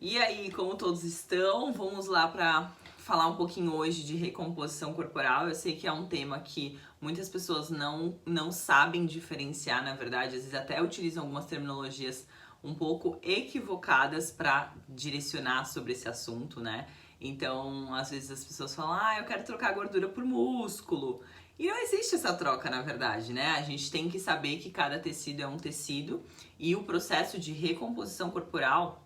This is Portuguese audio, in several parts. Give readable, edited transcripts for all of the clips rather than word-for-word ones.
E aí, como todos estão? Vamos lá para falar um pouquinho hoje de recomposição corporal. Eu sei que é um tema que muitas pessoas não sabem diferenciar, na verdade, às vezes até utilizam algumas terminologias um pouco equivocadas para direcionar sobre esse assunto, né? Então, às vezes as pessoas falam: "Ah, eu quero trocar gordura por músculo". E não existe essa troca, na verdade, né? A gente tem que saber que cada tecido é um tecido e o processo de recomposição corporal,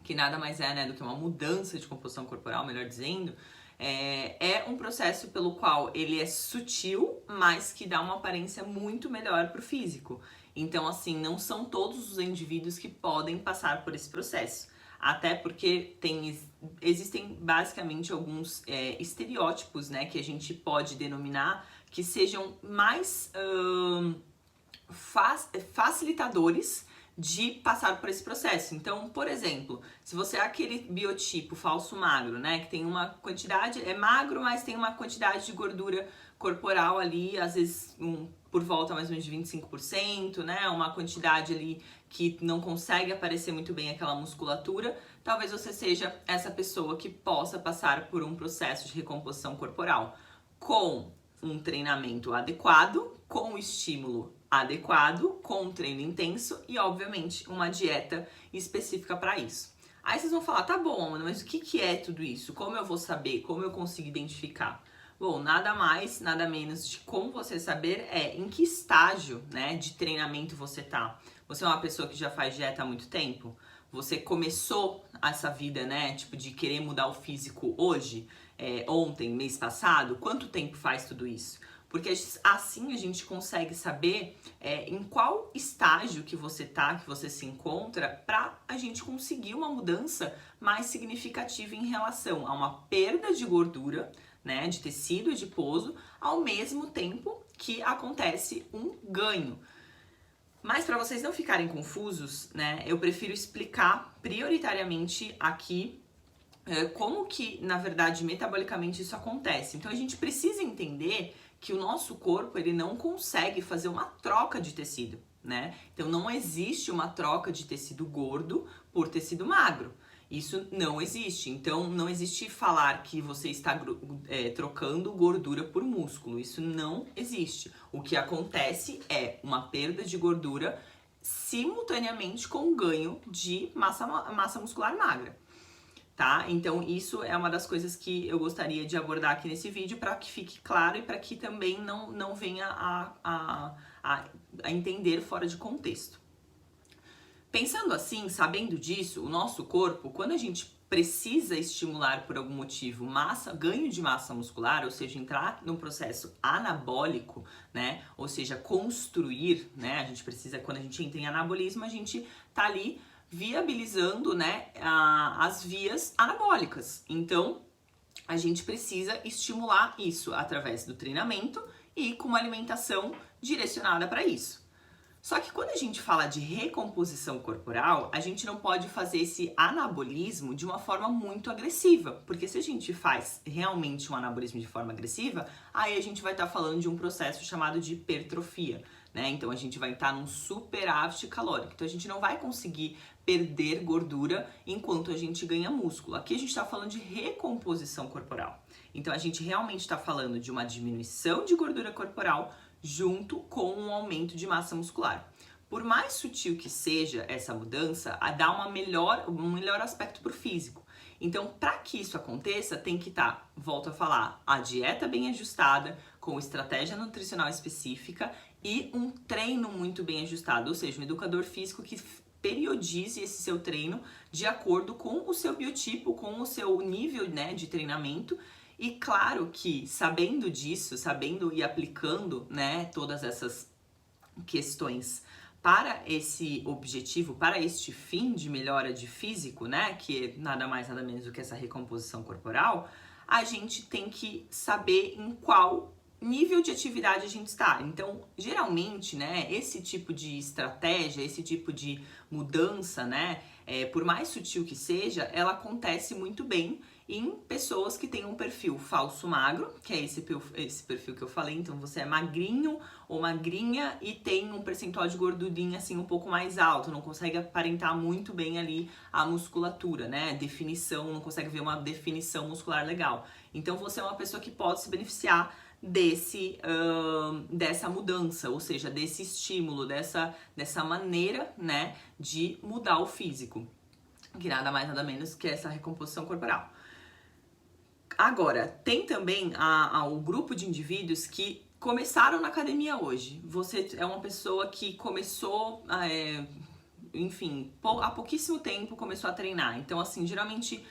que nada mais é, né, do que uma mudança de composição corporal, melhor dizendo, é um processo pelo qual ele é sutil, mas que dá uma aparência muito melhor para o físico. Então, assim, não são todos os indivíduos que podem passar por esse processo. Até porque existem basicamente alguns estereótipos, né, que a gente pode denominar que sejam mais facilitadores de passar por esse processo. Então, por exemplo, se você é aquele biotipo falso magro, né, que tem uma quantidade, é magro, mas tem uma quantidade de gordura corporal ali, às vezes por volta mais ou menos de 25%, né, uma quantidade ali que não consegue aparecer muito bem aquela musculatura, talvez você seja essa pessoa que possa passar por um processo de recomposição corporal com um treinamento adequado, com estímulo adequado, com um treino intenso e, obviamente, uma dieta específica para isso. Aí vocês vão falar: tá bom, Amanda, mas o que é tudo isso? Como eu vou saber? Como eu consigo identificar? Bom, nada mais, nada menos de como você saber em que estágio, né, de treinamento você tá. Você é uma pessoa que já faz dieta há muito tempo? Você começou essa vida, né, tipo, de querer mudar o físico hoje, ontem, mês passado? Quanto tempo faz tudo isso? Porque assim a gente consegue saber em qual estágio que você tá, que você se encontra, para a gente conseguir uma mudança mais significativa em relação a uma perda de gordura, né, de tecido adiposo, ao mesmo tempo que acontece um ganho. Mas para vocês não ficarem confusos, né, eu prefiro explicar prioritariamente aqui como que, na verdade, metabolicamente isso acontece. Então a gente precisa entender que o nosso corpo, ele não consegue fazer uma troca de tecido, né? Então não existe uma troca de tecido gordo por tecido magro. Isso não existe. Então não existe falar que você está trocando gordura por músculo. Isso não existe. O que acontece é uma perda de gordura simultaneamente com o ganho de massa muscular magra. Tá? Então isso é uma das coisas que eu gostaria de abordar aqui nesse vídeo para que fique claro e para que também não venha a entender fora de contexto. Pensando assim, sabendo disso, o nosso corpo, quando a gente precisa estimular por algum motivo ganho de massa muscular, ou seja, entrar num processo anabólico, né? Ou seja, construir, né? A gente precisa, quando a gente entra em anabolismo, a gente tá ali viabilizando, né, as vias anabólicas. Então, a gente precisa estimular isso através do treinamento e com uma alimentação direcionada para isso. Só que quando a gente fala de recomposição corporal, a gente não pode fazer esse anabolismo de uma forma muito agressiva, porque se a gente faz realmente um anabolismo de forma agressiva, aí a gente vai estar falando de um processo chamado de hipertrofia, né? Então a gente vai estar num superávit calórico. Então a gente não vai conseguir perder gordura enquanto a gente ganha músculo. Aqui a gente está falando de recomposição corporal. Então a gente realmente está falando de uma diminuição de gordura corporal junto com um aumento de massa muscular. Por mais sutil que seja essa mudança, dá um melhor aspecto para o físico. Então, para que isso aconteça, tem que estar, volto a falar, a dieta bem ajustada, com estratégia nutricional específica e um treino muito bem ajustado, ou seja, um educador físico que periodize esse seu treino de acordo com o seu biotipo, com o seu nível, né, de treinamento. E claro que sabendo disso, sabendo e aplicando, né, todas essas questões para esse objetivo, para este fim de melhora de físico, né, que é nada mais nada menos do que essa recomposição corporal, a gente tem que saber em qual nível de atividade a gente está. Então, geralmente, né, esse tipo de estratégia, esse tipo de mudança, né, Por mais sutil que seja, ela acontece muito bem em pessoas que têm um perfil falso magro, que é esse perfil que eu falei. Então você é magrinho ou magrinha e tem um percentual de gordurinha assim um pouco mais alto, não consegue aparentar muito bem ali a musculatura, né? Definição, não consegue ver uma definição muscular legal. Então você é uma pessoa que pode se beneficiar dessa mudança, ou seja, desse estímulo, dessa maneira, né, de mudar o físico, que nada mais nada menos que essa recomposição corporal. Agora, tem também o grupo de indivíduos que começaram na academia hoje. Você é uma pessoa que começou, enfim, há pouquíssimo tempo começou a treinar. Então, assim, geralmente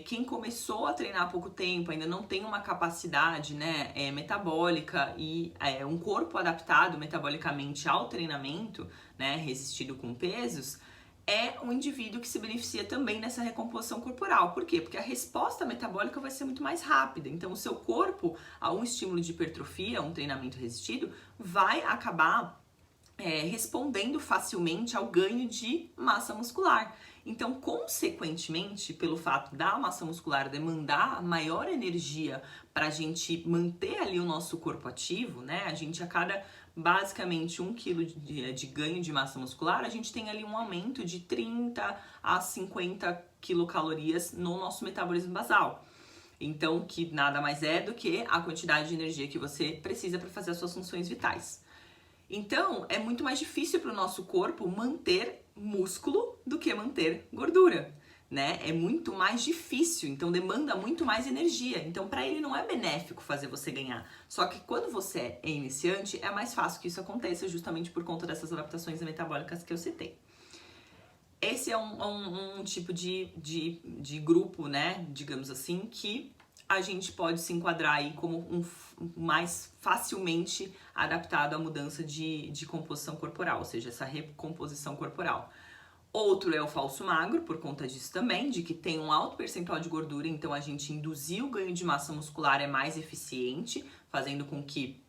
quem começou a treinar há pouco tempo ainda não tem uma capacidade, né, metabólica e um corpo adaptado metabolicamente ao treinamento, né, resistido com pesos, é um indivíduo que se beneficia também nessa recomposição corporal. Por quê? Porque a resposta metabólica vai ser muito mais rápida. Então, o seu corpo, a um estímulo de hipertrofia, um treinamento resistido, vai acabar respondendo facilmente ao ganho de massa muscular. Então, consequentemente, pelo fato da massa muscular demandar maior energia para a gente manter ali o nosso corpo ativo, né? A gente, a cada basicamente 1 quilo de ganho de massa muscular, a gente tem ali um aumento de 30 a 50 quilocalorias no nosso metabolismo basal. Então, que nada mais é do que a quantidade de energia que você precisa para fazer as suas funções vitais. Então, é muito mais difícil para o nosso corpo manter músculo do que manter gordura, né? É muito mais difícil, então demanda muito mais energia. Então, para ele não é benéfico fazer você ganhar. Só que quando você é iniciante, é mais fácil que isso aconteça justamente por conta dessas adaptações metabólicas que eu citei. Esse é um tipo de grupo, né, digamos assim, que a gente pode se enquadrar aí como mais facilmente adaptado à mudança de composição corporal, ou seja, essa recomposição corporal. Outro é o falso magro, por conta disso também, de que tem um alto percentual de gordura, então a gente induzir o ganho de massa muscular é mais eficiente, fazendo com que,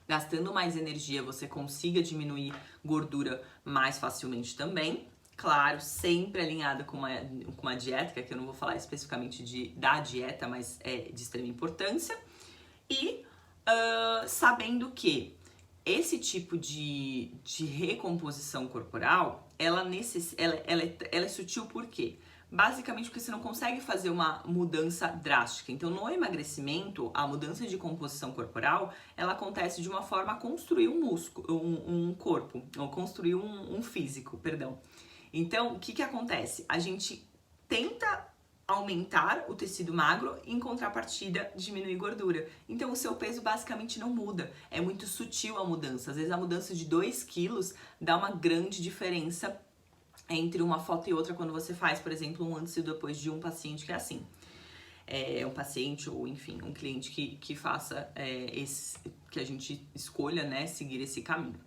gastando mais energia, você consiga diminuir gordura mais facilmente também. Claro, sempre alinhada com uma dieta, que aqui eu não vou falar especificamente da dieta, mas é de extrema importância. E sabendo que esse tipo de recomposição corporal, ela é sutil por quê? Basicamente porque você não consegue fazer uma mudança drástica. Então, no emagrecimento, a mudança de composição corporal, ela acontece de uma forma a construir um músculo, um corpo, ou construir um físico, perdão. Então, o que acontece? A gente tenta aumentar o tecido magro e, em contrapartida, diminuir gordura. Então, o seu peso basicamente não muda. É muito sutil a mudança. Às vezes, a mudança de 2 quilos dá uma grande diferença entre uma foto e outra quando você faz, por exemplo, um antes e depois de um paciente que é assim. Um paciente ou, enfim, um cliente que faça que a gente escolha, né, seguir esse caminho.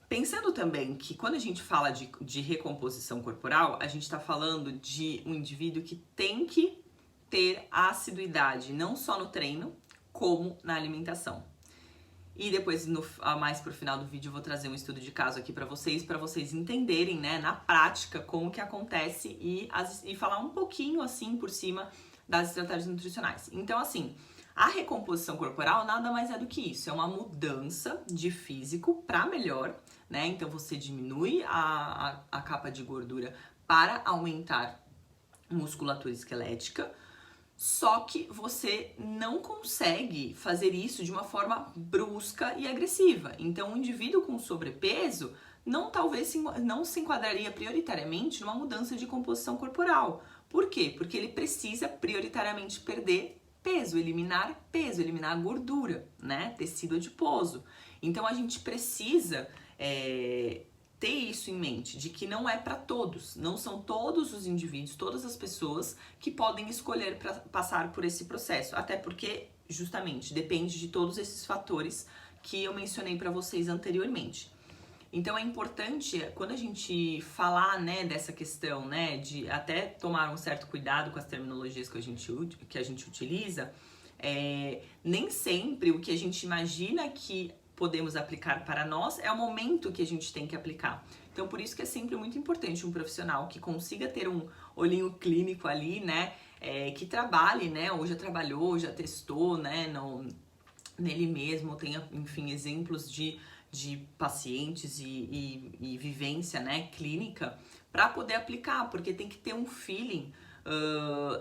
Pensando também que quando a gente fala de recomposição corporal, a gente está falando de um indivíduo que tem que ter assiduidade, não só no treino, como na alimentação. E depois, mais pro final do vídeo, eu vou trazer um estudo de caso aqui para vocês entenderem, né, na prática, como que acontece e falar um pouquinho, assim, por cima das estratégias nutricionais. Então, assim, a recomposição corporal nada mais é do que isso, é uma mudança de físico para melhor, né? Então você diminui a capa de gordura para aumentar musculatura esquelética, só que você não consegue fazer isso de uma forma brusca e agressiva. Então, um indivíduo com sobrepeso não se enquadraria prioritariamente numa mudança de composição corporal. Por quê? Porque ele precisa prioritariamente perder peso, eliminar gordura, né? Tecido adiposo. Então, a gente precisa ter isso em mente, de que não é para todos, não são todos os indivíduos, todas as pessoas que podem escolher passar por esse processo, até porque, justamente, depende de todos esses fatores que eu mencionei para vocês anteriormente. Então, é importante, quando a gente falar, né, dessa questão, né, de até tomar um certo cuidado com as terminologias que a gente utiliza, nem sempre o que a gente imagina que podemos aplicar para nós é o momento que a gente tem que aplicar. Então, por isso que é sempre muito importante um profissional que consiga ter um olhinho clínico ali, né, que trabalhe, né, ou já trabalhou, ou já testou, né, nele mesmo, tenha, enfim, exemplos de pacientes e vivência, né, clínica, para poder aplicar, porque tem que ter um feeling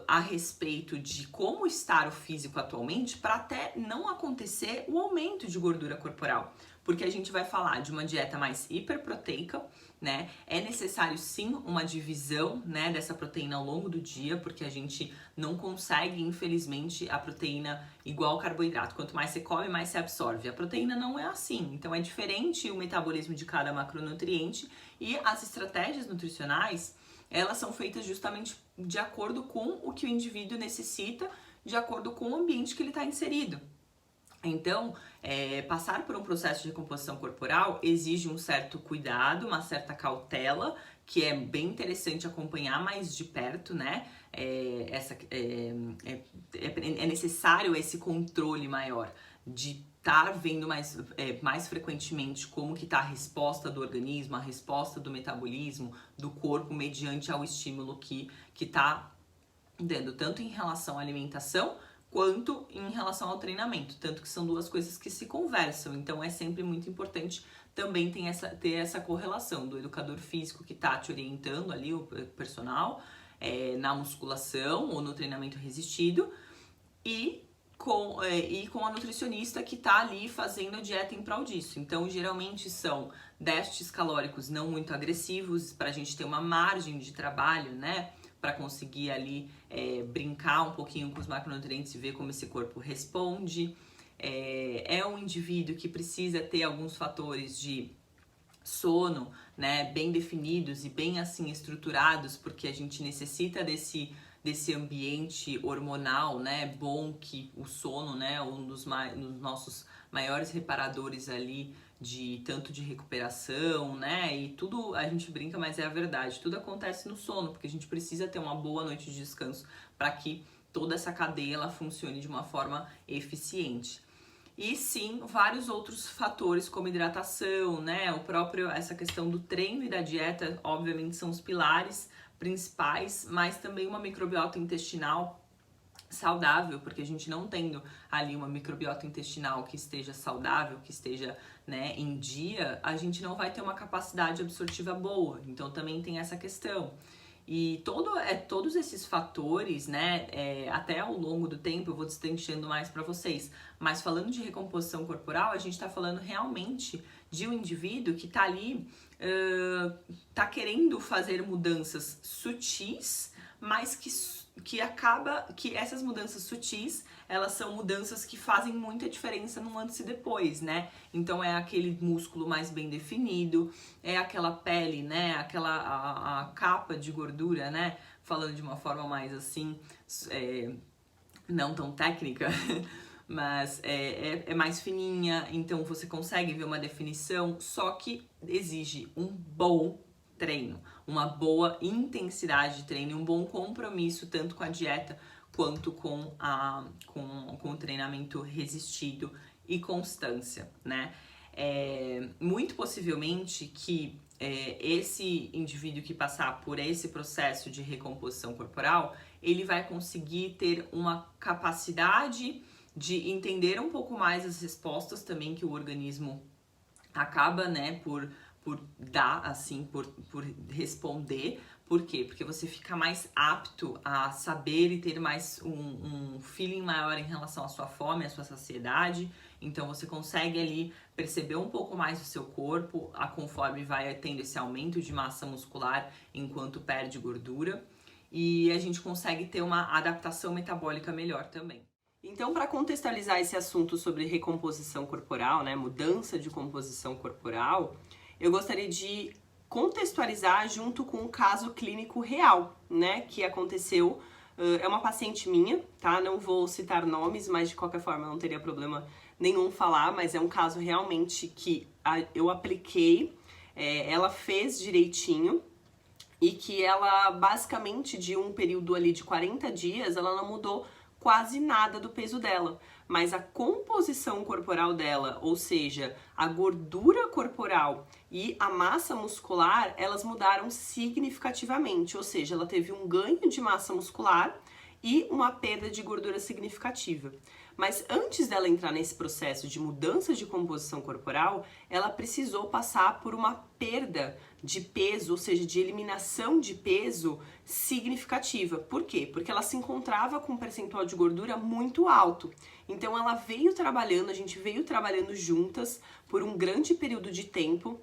a respeito de como está o físico atualmente, para até não acontecer o aumento de gordura corporal. Porque a gente vai falar de uma dieta mais hiperproteica, né? É necessário sim uma divisão, né, dessa proteína ao longo do dia, porque a gente não consegue, infelizmente, a proteína igual ao carboidrato. Quanto mais você come, mais você absorve. A proteína não é assim, então é diferente o metabolismo de cada macronutriente e as estratégias nutricionais, elas são feitas justamente de acordo com o que o indivíduo necessita, de acordo com o ambiente que ele está inserido. Então, passar por um processo de recomposição corporal exige um certo cuidado, uma certa cautela, que é bem interessante acompanhar mais de perto, né? É necessário esse controle maior de estar vendo mais frequentemente como que está a resposta do organismo, a resposta do metabolismo, do corpo, mediante ao estímulo que está dando, tanto em relação à alimentação, quanto em relação ao treinamento, tanto que são duas coisas que se conversam, então é sempre muito importante também ter essa correlação do educador físico que está te orientando ali, o personal, na musculação ou no treinamento resistido, e com a nutricionista que está ali fazendo a dieta em prol disso. Então, geralmente são déficits calóricos não muito agressivos, para a gente ter uma margem de trabalho, né? Para conseguir ali brincar um pouquinho com os macronutrientes e ver como esse corpo responde. É um indivíduo que precisa ter alguns fatores de sono, né, bem definidos e bem assim estruturados, porque a gente necessita desse ambiente hormonal, né, bom, que o sono, né, um dos nossos maiores reparadores ali de tanto de recuperação, né, e tudo, a gente brinca, mas é a verdade, tudo acontece no sono, porque a gente precisa ter uma boa noite de descanso para que toda essa cadeia ela funcione de uma forma eficiente. E sim, vários outros fatores como hidratação, né, essa questão do treino e da dieta, obviamente são os pilares principais, mas também uma microbiota intestinal saudável, porque a gente não tendo ali uma microbiota intestinal que esteja saudável, que esteja, né, em dia, a gente não vai ter uma capacidade absortiva boa, então também tem essa questão. E todos esses fatores, né, até ao longo do tempo eu vou destrinchando mais para vocês, mas falando de recomposição corporal, a gente está falando realmente de um indivíduo que está ali, tá querendo fazer mudanças sutis, mas que essas mudanças sutis, elas são mudanças que fazem muita diferença no antes e depois, né? Então é aquele músculo mais bem definido, é aquela pele, né? A capa de gordura, né? Falando de uma forma mais assim, não tão técnica, mas é mais fininha, então você consegue ver uma definição, só que exige um bom treino, uma boa intensidade de treino e um bom compromisso tanto com a dieta quanto com o treinamento resistido e constância, né? Muito possivelmente que esse indivíduo que passar por esse processo de recomposição corporal, ele vai conseguir ter uma capacidade de entender um pouco mais as respostas também que o organismo acaba, né, por dar, assim, por responder. Por quê? Porque você fica mais apto a saber e ter mais um feeling maior em relação à sua fome, à sua saciedade. Então você consegue ali perceber um pouco mais do seu corpo conforme vai tendo esse aumento de massa muscular enquanto perde gordura. E a gente consegue ter uma adaptação metabólica melhor também. Então, para contextualizar esse assunto sobre recomposição corporal, né, mudança de composição corporal, eu gostaria de contextualizar junto com um caso clínico real, né, que aconteceu. É uma paciente minha, tá? Não vou citar nomes, mas de qualquer forma não teria problema nenhum falar, mas é um caso realmente que eu apliquei, ela fez direitinho e que ela basicamente de um período ali de 40 dias, ela não mudou quase nada do peso dela, mas a composição corporal dela, ou seja, a gordura corporal e a massa muscular, elas mudaram significativamente, ou seja, ela teve um ganho de massa muscular e uma perda de gordura significativa. Mas antes dela entrar nesse processo de mudança de composição corporal, ela precisou passar por uma perda de peso, ou seja, de eliminação de peso significativa. Por quê? Porque ela se encontrava com um percentual de gordura muito alto. Então ela veio trabalhando, a gente veio trabalhando juntas por um grande período de tempo,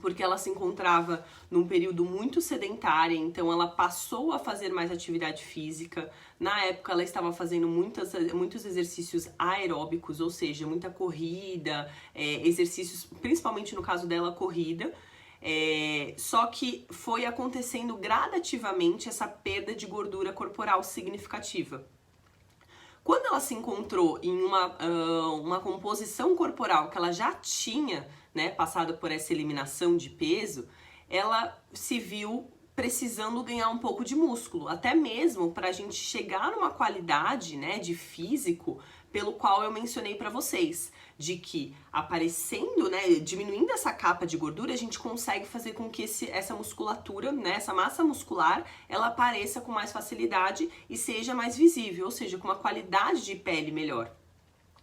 porque ela se encontrava num período muito sedentária, então ela passou a fazer mais atividade física. Na época ela estava fazendo muitos exercícios aeróbicos, ou seja, muita corrida, exercícios, principalmente no caso dela, corrida. Só que foi acontecendo gradativamente essa perda de gordura corporal significativa. Quando ela se encontrou em uma composição corporal que ela já tinha, né, passado por essa eliminação de peso, ela se viu precisando ganhar um pouco de músculo, até mesmo para a gente chegar numa qualidade, né, de físico pelo qual eu mencionei para vocês, de que aparecendo, né, diminuindo essa capa de gordura, a gente consegue fazer com que essa musculatura, né, essa massa muscular, ela apareça com mais facilidade e seja mais visível, ou seja, com uma qualidade de pele melhor.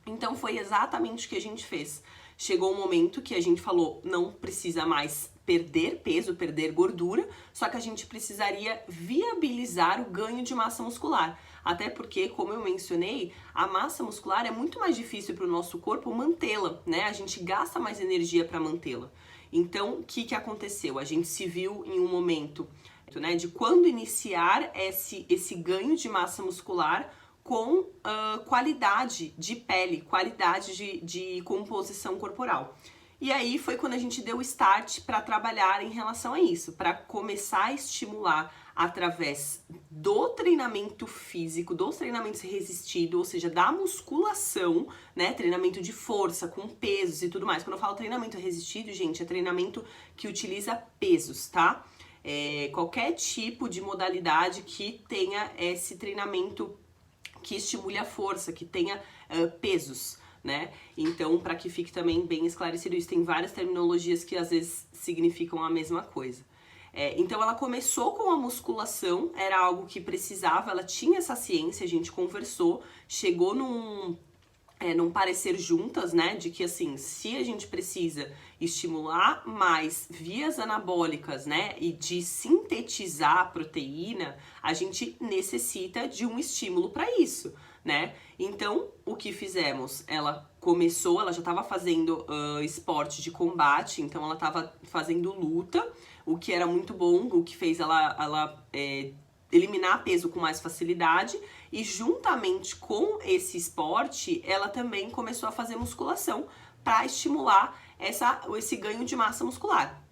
Então foi exatamente o que a gente fez. Chegou um momento que a gente falou, não precisa mais perder peso, perder gordura, só que a gente precisaria viabilizar o ganho de massa muscular. Até porque, como eu mencionei, a massa muscular é muito mais difícil para o nosso corpo mantê-la, né? A gente gasta mais energia para mantê-la. Então, o que aconteceu? A gente se viu em um momento, né, de quando iniciar esse ganho de massa muscular com qualidade de pele, qualidade de composição corporal. E aí foi quando a gente deu o start para trabalhar em relação a isso, para começar a estimular através do treinamento físico, dos treinamentos resistidos, ou seja, da musculação, né, treinamento de força, com pesos e tudo mais. Quando eu falo treinamento resistido, gente, é treinamento que utiliza pesos, tá? Qualquer tipo de modalidade que tenha esse treinamento que estimule a força, que tenha pesos, né? Então, para que fique também bem esclarecido isso, tem várias terminologias que às vezes significam a mesma coisa. Então, ela começou com a musculação, era algo que precisava, ela tinha essa ciência, a gente conversou, chegou num parecer juntas, né, de que assim, se a gente precisa estimular mais vias anabólicas, né, e de sintetizar a proteína, a gente necessita de um estímulo para isso, né? Então, o que fizemos? Ela já estava fazendo esporte de combate, então ela estava fazendo luta, o que era muito bom, o que fez ela eliminar peso com mais facilidade, e juntamente com esse esporte, ela também começou a fazer musculação para estimular esse ganho de massa muscular.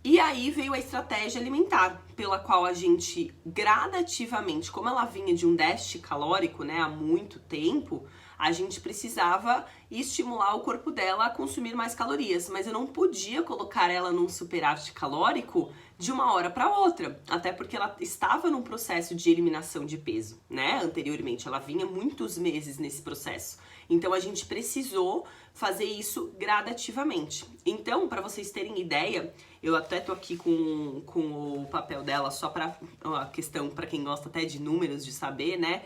E aí veio a estratégia alimentar, pela qual a gente gradativamente, como ela vinha de um déficit calórico, né, há muito tempo, a gente precisava estimular o corpo dela a consumir mais calorias, mas eu não podia colocar ela num superávit calórico de uma hora para outra, até porque ela estava num processo de eliminação de peso, né? Anteriormente, ela vinha muitos meses nesse processo. Então a gente precisou fazer isso gradativamente. Então, para vocês terem ideia, eu até tô aqui com o papel dela só para a questão, para quem gosta até de números, de saber, né?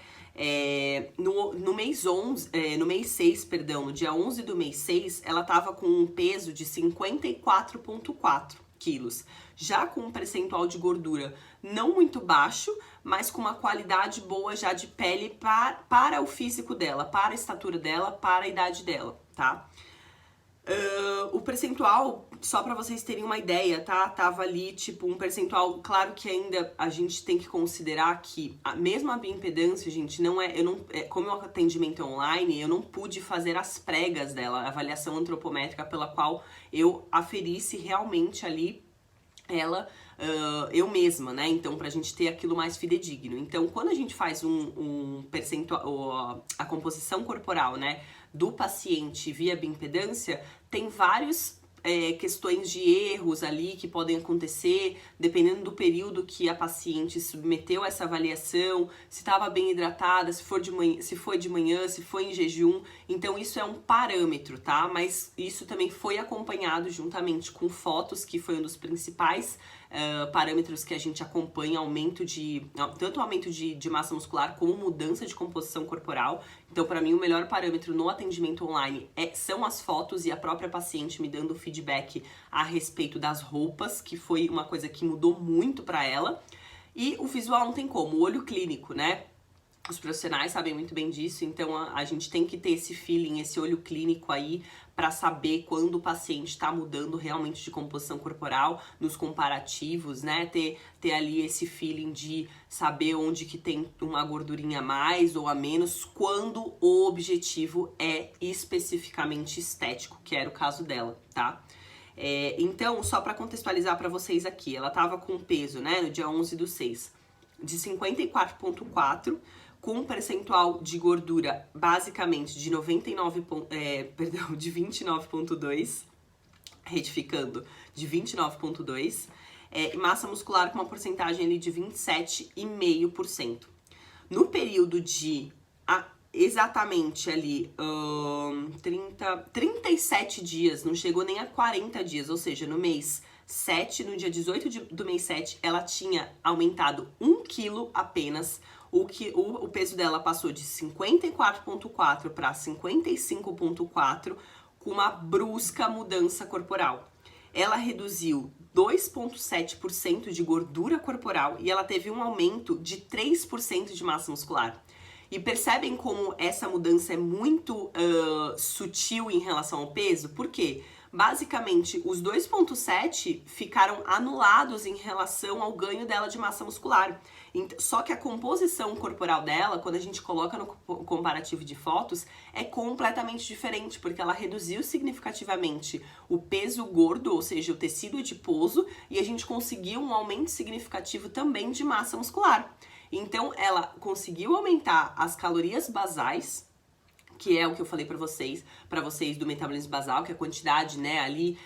No mês 6, perdão, no dia 11 do mês 6, ela tava com um peso de 54,4 quilos, já com um percentual de gordura não muito baixo, mas com uma qualidade boa já de pele para o físico dela, para a estatura dela, para a idade dela, tá? O percentual, só para vocês terem uma ideia, tá? Tava ali, tipo, um percentual, claro que ainda a gente tem que considerar que, mesmo a bioimpedância, gente, como o atendimento é online, eu não pude fazer as pregas dela, a avaliação antropométrica pela qual eu aferisse realmente ali ela, eu mesma, né? Então, pra gente ter aquilo mais fidedigno. Então, quando a gente faz um percentual, a composição corporal, né, do paciente via bioimpedância, tem vários questões de erros ali que podem acontecer, dependendo do período que a paciente submeteu essa avaliação, se estava bem hidratada, se foi de manhã, se foi em jejum. Então isso é um parâmetro, tá? Mas isso também foi acompanhado juntamente com fotos, que foi um dos principais parâmetros que a gente acompanha, tanto aumento de massa muscular como mudança de composição corporal. Então, para mim, o melhor parâmetro no atendimento online são as fotos e a própria paciente me dando feedback a respeito das roupas, que foi uma coisa que mudou muito para ela. E o visual não tem como, o olho clínico, né? Os profissionais sabem muito bem disso, então a gente tem que ter esse feeling, esse olho clínico aí para saber quando o paciente está mudando realmente de composição corporal, nos comparativos, né? Ter ali esse feeling de saber onde que tem uma gordurinha a mais ou a menos, quando o objetivo é especificamente estético, que era o caso dela, tá? Então, só para contextualizar para vocês aqui, ela tava com peso, né, no dia 11/6, de 54,4, com um percentual de gordura basicamente de de 29,2, retificando, de 29,2, e massa muscular com uma porcentagem ali de 27,5%. No período de exatamente ali 37 dias, não chegou nem a 40 dias, ou seja, no mês 7, no dia 18 do mês 7, ela tinha aumentado 1 quilo apenas. O peso dela passou de 54,4 para 55,4, com uma brusca mudança corporal. Ela reduziu 2,7% de gordura corporal e ela teve um aumento de 3% de massa muscular. E percebem como essa mudança é muito sutil em relação ao peso? Por quê? Basicamente, os 2,7 ficaram anulados em relação ao ganho dela de massa muscular. Só que a composição corporal dela, quando a gente coloca no comparativo de fotos, é completamente diferente, porque ela reduziu significativamente o peso gordo, ou seja, o tecido adiposo, e a gente conseguiu um aumento significativo também de massa muscular. Então, ela conseguiu aumentar as calorias basais, que é o que eu falei pra vocês do metabolismo basal, que é a quantidade, né, ali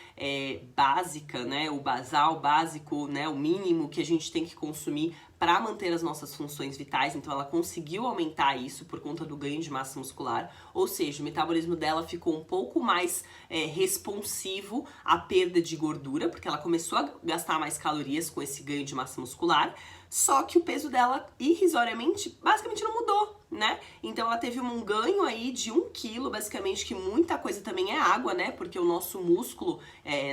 básica, né, o basal, básico, né, o mínimo que a gente tem que consumir para manter as nossas funções vitais. Então ela conseguiu aumentar isso por conta do ganho de massa muscular, ou seja, o metabolismo dela ficou um pouco mais responsivo à perda de gordura, porque ela começou a gastar mais calorias com esse ganho de massa muscular, só que o peso dela, irrisoriamente, basicamente não mudou, né? Então ela teve um ganho aí de 1 quilo, basicamente, que muita coisa também é água, né? Porque o nosso músculo,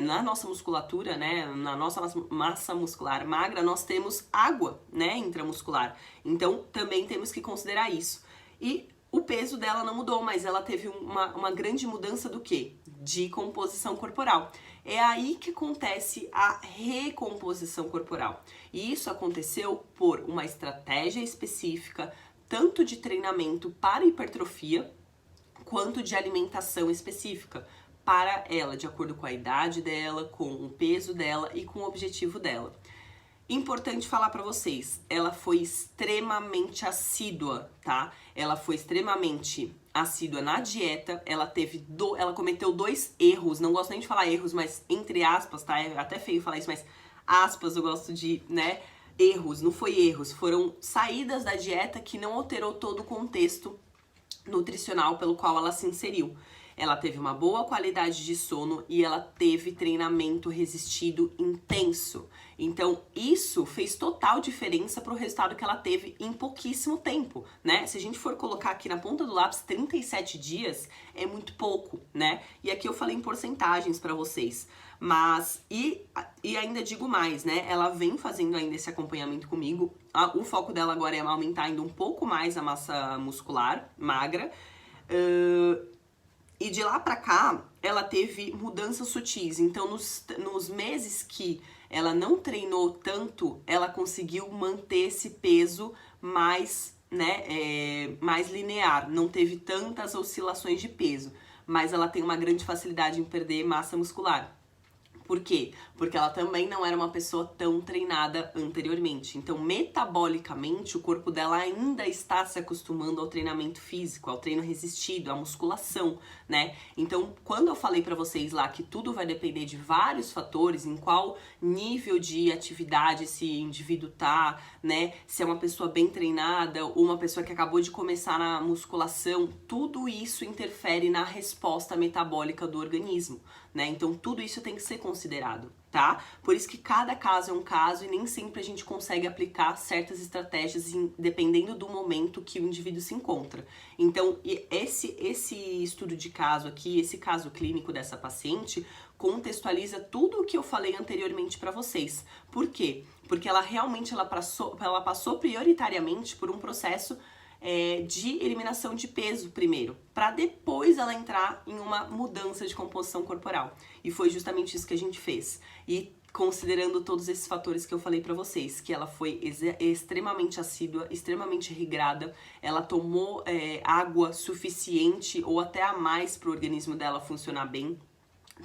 na nossa musculatura, né? Na nossa massa muscular magra, nós temos água, né? Intramuscular. Então também temos que considerar isso. E o peso dela não mudou, mas ela teve uma grande mudança do quê? De composição corporal. É aí que acontece a recomposição corporal. E isso aconteceu por uma estratégia específica, tanto de treinamento para hipertrofia, quanto de alimentação específica para ela, de acordo com a idade dela, com o peso dela e com o objetivo dela. Importante falar pra vocês, ela foi extremamente assídua, tá? Ela foi extremamente assídua na dieta, ela cometeu 2 erros, não gosto nem de falar erros, mas entre aspas, tá? É até feio falar isso, mas aspas eu gosto de, né? Erros, não foi erros, foram saídas da dieta que não alterou todo o contexto nutricional pelo qual ela se inseriu. Ela teve uma boa qualidade de sono e ela teve treinamento resistido intenso. Então, isso fez total diferença para o resultado que ela teve em pouquíssimo tempo, né? Se a gente for colocar aqui na ponta do lápis, 37 dias é muito pouco, né? E aqui eu falei em porcentagens para vocês. Mas, e ainda digo mais, né? Ela vem fazendo ainda esse acompanhamento comigo. O foco dela agora é aumentar ainda um pouco mais a massa muscular magra. E de lá pra cá, ela teve mudanças sutis. Então, nos meses que ela não treinou tanto, ela conseguiu manter esse peso mais, né, mais linear. Não teve tantas oscilações de peso. Mas ela tem uma grande facilidade em perder massa muscular. Por quê? Porque ela também não era uma pessoa tão treinada anteriormente. Então, metabolicamente, o corpo dela ainda está se acostumando ao treinamento físico, ao treino resistido, à musculação, né? Então, quando eu falei pra vocês lá que tudo vai depender de vários fatores, em qual nível de atividade esse indivíduo tá, né? Se é uma pessoa bem treinada ou uma pessoa que acabou de começar na musculação, tudo isso interfere na resposta metabólica do organismo, né? Então, tudo isso tem que ser considerado, tá? Por isso que cada caso é um caso e nem sempre a gente consegue aplicar certas estratégias dependendo do momento que o indivíduo se encontra. Então, esse estudo de caso aqui, esse caso clínico dessa paciente, contextualiza tudo o que eu falei anteriormente para vocês. Por quê? Porque ela realmente ela passou prioritariamente por um processo de eliminação de peso primeiro, para depois ela entrar em uma mudança de composição corporal. E foi justamente isso que a gente fez. E considerando todos esses fatores que eu falei para vocês, que ela foi extremamente assídua, extremamente regrada, ela tomou água suficiente ou até a mais para o organismo dela funcionar bem,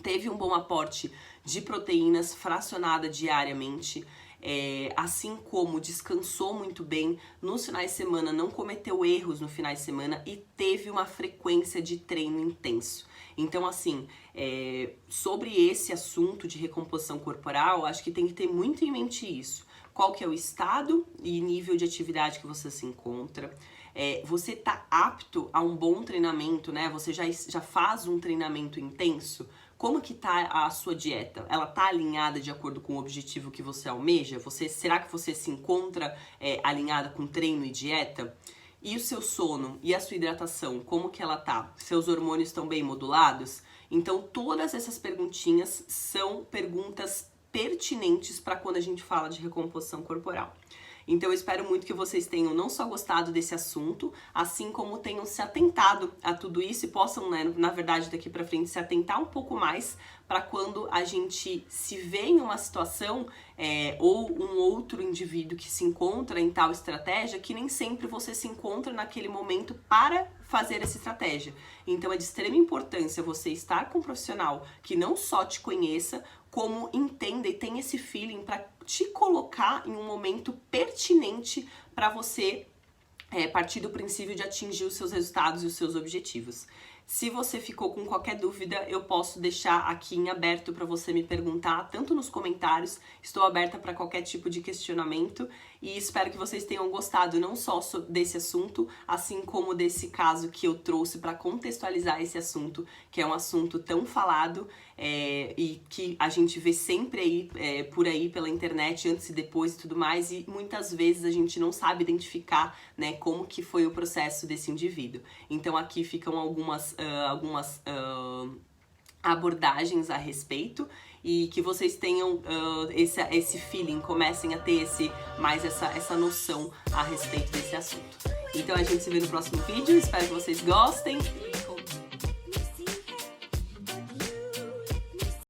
teve um bom aporte de proteínas fracionada diariamente, assim como descansou muito bem nos finais de semana, não cometeu erros no finais de semana e teve uma frequência de treino intenso. Então, assim, sobre esse assunto de recomposição corporal, acho que tem que ter muito em mente isso. Qual que é o estado e nível de atividade que você se encontra. Você tá apto a um bom treinamento, né? Você já faz um treinamento intenso? Como que tá a sua dieta? Ela tá alinhada de acordo com o objetivo que você almeja? Será que você se encontra alinhada com treino e dieta? E o seu sono e a sua hidratação, como que ela tá? Seus hormônios estão bem modulados? Então, todas essas perguntinhas são perguntas pertinentes para quando a gente fala de recomposição corporal. Então eu espero muito que vocês tenham não só gostado desse assunto, assim como tenham se atentado a tudo isso e possam, né, na verdade, daqui pra frente se atentar um pouco mais para quando a gente se vê em uma situação ou um outro indivíduo que se encontra em tal estratégia, que nem sempre você se encontra naquele momento para fazer essa estratégia. Então é de extrema importância você estar com um profissional que não só te conheça, como entenda e tenha esse feeling para te colocar em um momento pertinente para você partir do princípio de atingir os seus resultados e os seus objetivos. Se você ficou com qualquer dúvida, eu posso deixar aqui em aberto para você me perguntar, tanto nos comentários, estou aberta para qualquer tipo de questionamento e espero que vocês tenham gostado não só desse assunto, assim como desse caso que eu trouxe para contextualizar esse assunto, que é um assunto tão falado e que a gente vê sempre aí, por aí pela internet, antes e depois e tudo mais, e muitas vezes a gente não sabe identificar, né, como que foi o processo desse indivíduo. Então aqui ficam algumas abordagens a respeito e que vocês tenham esse feeling, comecem a ter essa noção a respeito desse assunto. Então a gente se vê no próximo vídeo, espero que vocês gostem.